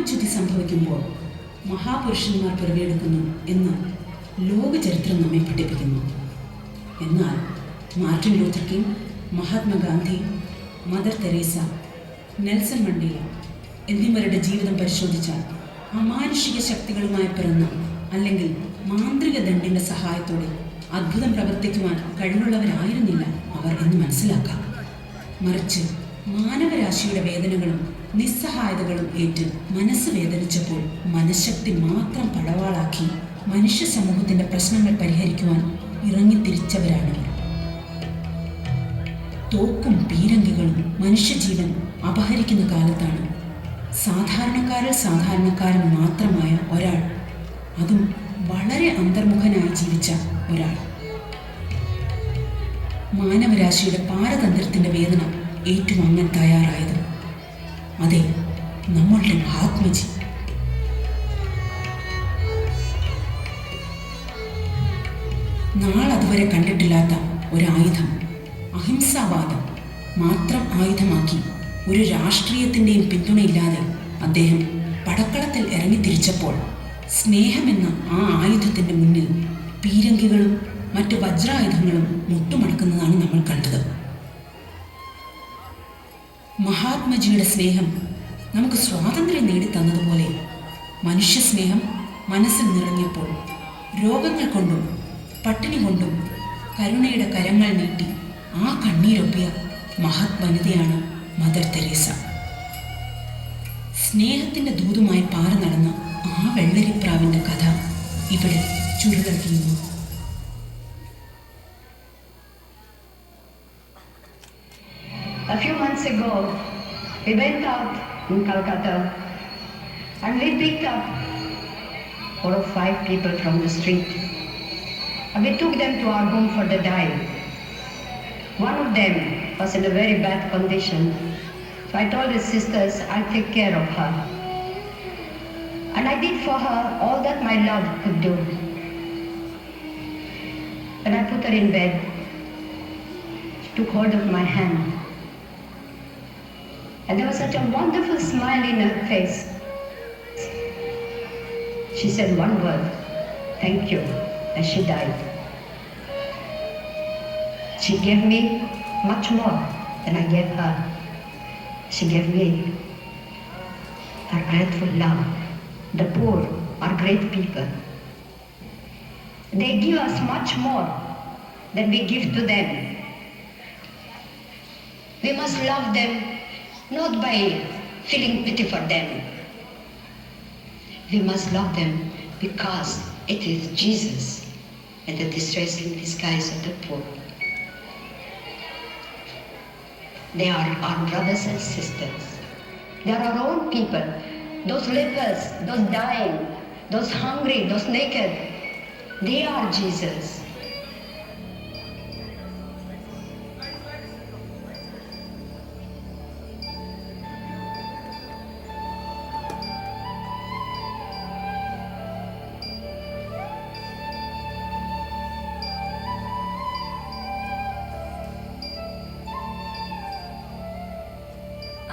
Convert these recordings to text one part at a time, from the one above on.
ആത്മച്യുതി സംഭവിക്കുമ്പോൾ മഹാപുരുഷന്മാർ പിറവിയെടുക്കുന്നു എന്ന് ലോക ചരിത്രം നമ്മെ പഠിപ്പിക്കുന്നു. എന്നാൽ Martin Luther king, Mahatma Gandhi, mother Teresa, Nelson Mandela എന്നിവരുടെ ജീവിതം പരിശോധിച്ചാൽ അമാനുഷിക ശക്തികളുമായി പിറന്ന അല്ലെങ്കിൽ മാന്ത്രിക ദണ്ഡിൻ്റെ സഹായത്തോടെ അത്ഭുതം പ്രവർത്തിക്കുവാൻ കഴിവുള്ളവരായിരുന്നില്ല അവർ എന്ന് മനസ്സിലാക്കാം. മറിച്ച് മാനവരാശിയുടെ വേദനകളും നിസ്സഹായതകളും ഏറ്റ് മനസ്സ് വേദനിച്ചപ്പോൾ മനഃശക്തി മാത്രം പടവാളാക്കി മനുഷ്യ സമൂഹത്തിൻ്റെ പ്രശ്നങ്ങൾ പരിഹരിക്കുവാൻ ഇറങ്ങിത്തിരിച്ചവരാണവർ. തോക്കും പീരങ്കികളും മനുഷ്യജീവൻ അപഹരിക്കുന്ന കാലത്താണ് സാധാരണക്കാരിൽ സാധാരണക്കാരൻ മാത്രമായ ഒരാൾ, അതും വളരെ അന്തർമുഖനായി ജീവിച്ച ഒരാൾ, മാനവരാശിയുടെ പാരതന്ത്ര്യത്തിൻ്റെ വേദന ഏറ്റുവാങ്ങാൻ തയ്യാറായത്. അതെ, നമ്മളുടെ മഹാത്മജി. നാളതുവരെ കണ്ടിട്ടില്ലാത്ത ഒരായുധം, അഹിംസാവാദം മാത്രം ആയുധമാക്കി ഒരു രാഷ്ട്രീയത്തിൻ്റെയും പിന്തുണയില്ലാതെ അദ്ദേഹം പടക്കളത്തിൽ ഇറങ്ങിത്തിരിച്ചപ്പോൾ സ്നേഹമെന്ന ആ ആയുധത്തിൻ്റെ മുന്നിൽ പീരങ്കികളും മറ്റ് വജ്രായുധങ്ങളും മുട്ടുമടക്കുന്നതാണ് നമ്മൾ കണ്ടത്. മഹാത്മജിയുടെ സ്നേഹം നമുക്ക് സ്വാതന്ത്ര്യം നേടിത്തന്നതുപോലെ മനുഷ്യ സ്നേഹം മനസ്സിൽ നിറഞ്ഞപ്പോൾ രോഗങ്ങൾ കൊണ്ടും പട്ടിണി കൊണ്ടും കരുണയുടെ കരങ്ങൾ നീട്ടി ആ കണ്ണീരൊപ്പിയ മഹത് വനിതയാണ് മദർ തെരേസ. സ്നേഹത്തിൻ്റെ ദൂതുമായി പാറി നടന്ന ആ വെള്ളരിപ്രാവിൻ്റെ കഥ ഇവിടെ ചുരുളഴിയുന്നു. A few months ago, we went out in Calcutta and we picked up 4 or 5 people from the street and we took them to our home for the day. One of them was in a very bad condition, so I told his sisters I'll take care of her. And I did for her all that my love could do. When I put her in bed, she took hold of my hand. And there was such a wonderful smile in her face. She said one word, "Thank you," as she died. She gave me much more than I gave her. She gave me her grateful love. The poor are great people. They give us much more than we give to them. We must love them not by feeling pity for them. We must love them because it is Jesus and the distressing disguise of the poor. They are our brothers and sisters. They are our own people. Those lepers, those dying, those hungry, those naked, they are Jesus.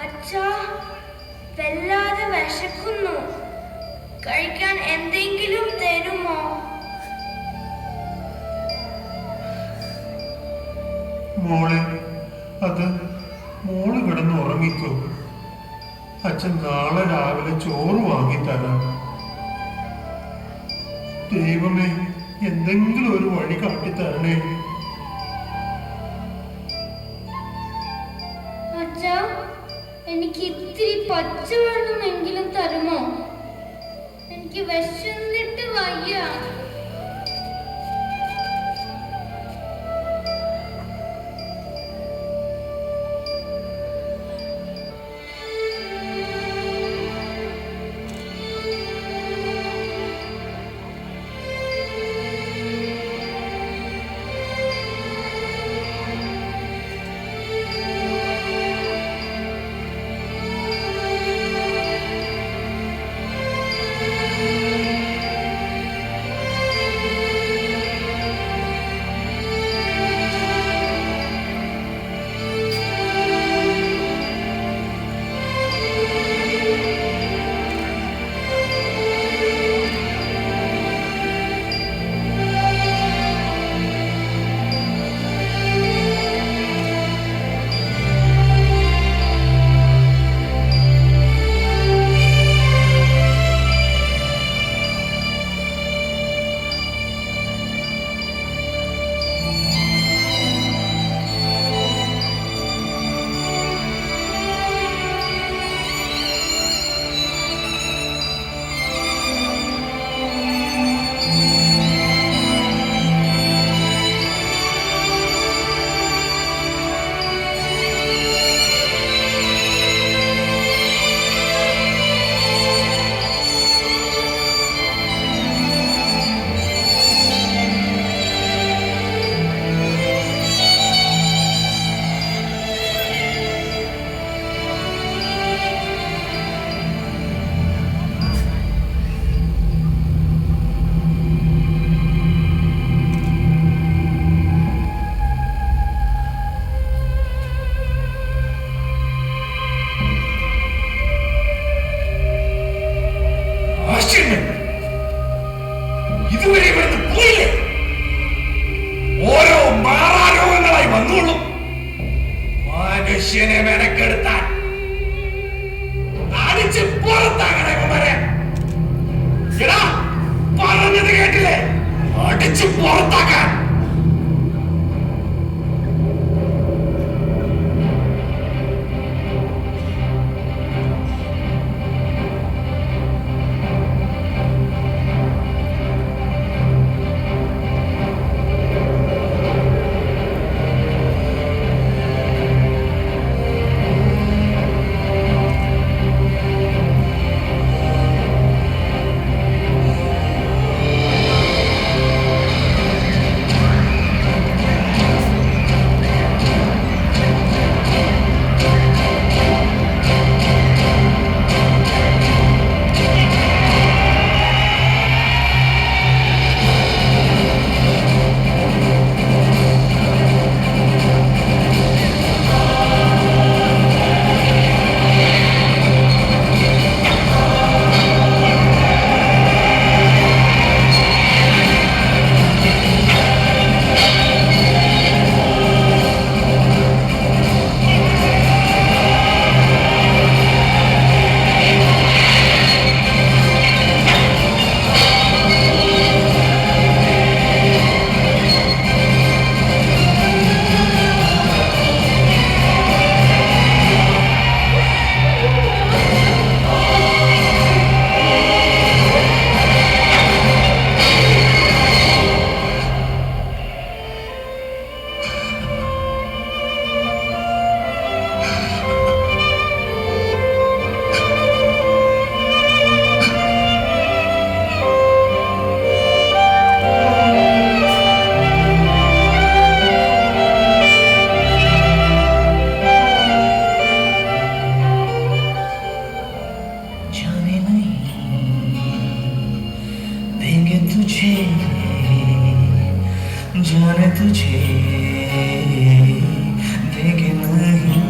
അച്ഛാ, വല്ലാതെ വിശക്കുന്നു. കഴിക്കാൻ എന്തെങ്കിലും തരുമോ? മോളെ, അത് മോള് കിടന്ന് ഉറങ്ങിക്കോ. അച്ഛൻ നാളെ രാവിലെ ചോറ് വാങ്ങിത്തരാം. ദൈവമേ, എന്തെങ്കിലും ഒരു വഴി കാട്ടിത്തരണേ. അച്ഛാ, എനിക്ക് ഇത്തിരി പച്ചവെള്ളമെങ്കിലും തരുമോ? എനിക്ക് വിശന്നിട്ട് വയ്യ. മനുഷ്യനെ മെനക്കെടുത്താൻ അടിച്ച് പുറത്താക്കണേ കുമാരെ. എടാ, പറഞ്ഞത് കേട്ടില്ലേ? അടിച്ച് പുറത്താക്കാൻ. जाने तुझे देंगे नहीं।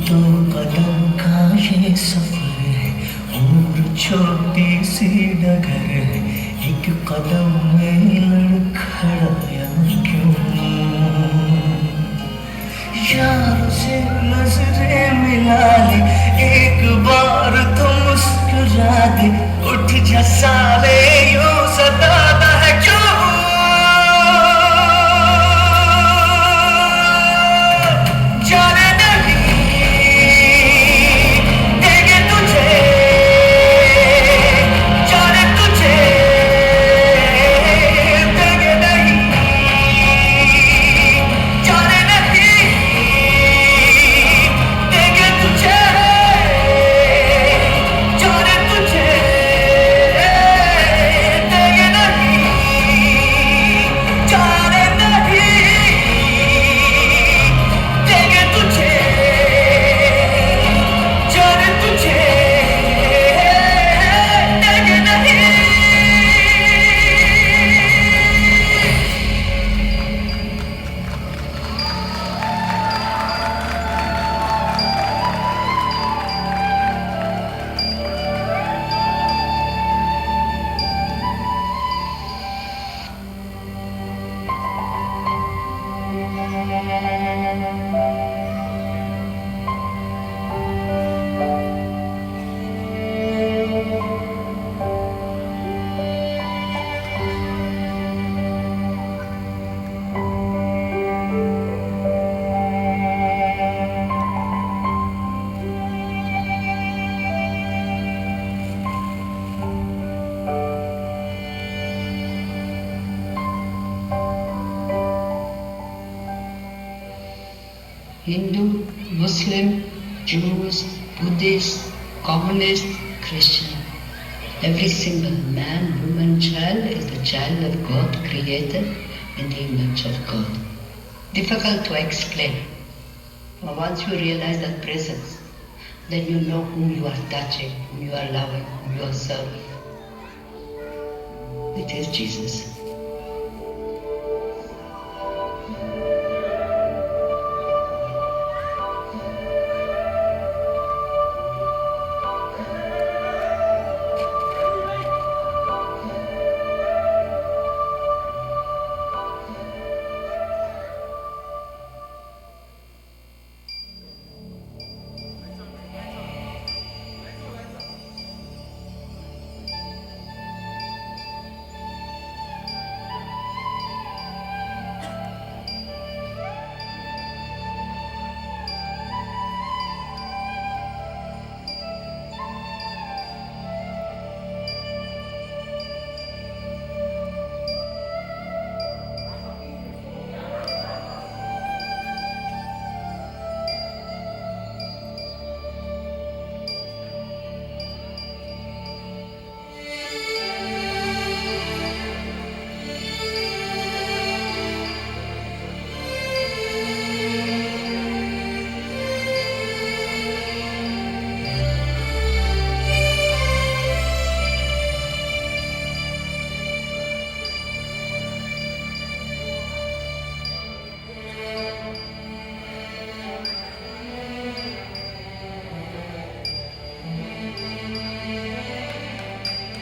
दो कदम का ये सफर है, उम्र छोटी सी डगर है, एक कदम में लड़खड़ाया क्यों? यार से नजरें मिला ले, एक बार तो मुस्कुरा दे, उठ जा साले यूं सताता है क्यों? जाने नहीं देंगे तुझे, जाने तुझे देंगे नहीं, जाने नहीं देंगे तुझे, जाने तुझे देंगे नहीं, जाने नहीं देंगे तुझे, जाने तुझे देंगे नहीं। Hindu, Muslim, Jews, Buddhist, Communist, Christian. Every single man, woman, child is the child of God, created in the image of God. Difficult to explain. But once you realize that presence, then you know whom you are touching, whom you are loving, whom you are serving. It is Jesus.